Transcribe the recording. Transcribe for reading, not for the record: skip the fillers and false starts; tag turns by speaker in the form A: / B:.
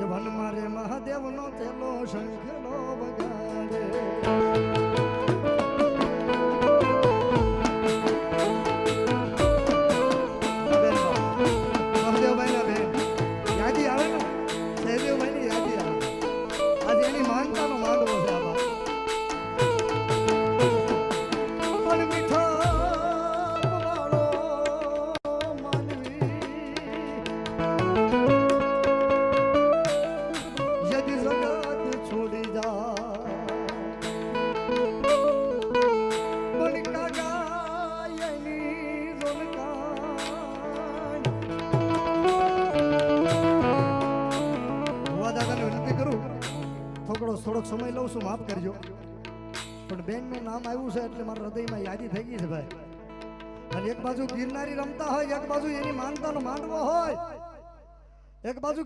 A: one મારે મહાદેવ નો તેલો શંખલો વગાડે મહાદેવભાઈ ના બેન યાદી આવે ને સહેદેવભાઈ ની યાદી આવે આજે એની માનતા નો માંડવો છે આમાં પણ મીઠો વાળો માનવી यदि जगत छोड़ी जा पण काका यनी रोनकान हुआ दादा ने विनती करूं થોડોક સમય લઉં છું માફ કરજો પણ બેન નું નામ આવ્યું છે એટલે મારા હૃદયમાં યાદી થઈ ગઈ છે ભાઈ અને એક બાજુ ગિરનારી રમતા હોય એક બાજુ એની માનતાનો માંડવો હોય એક બાજુ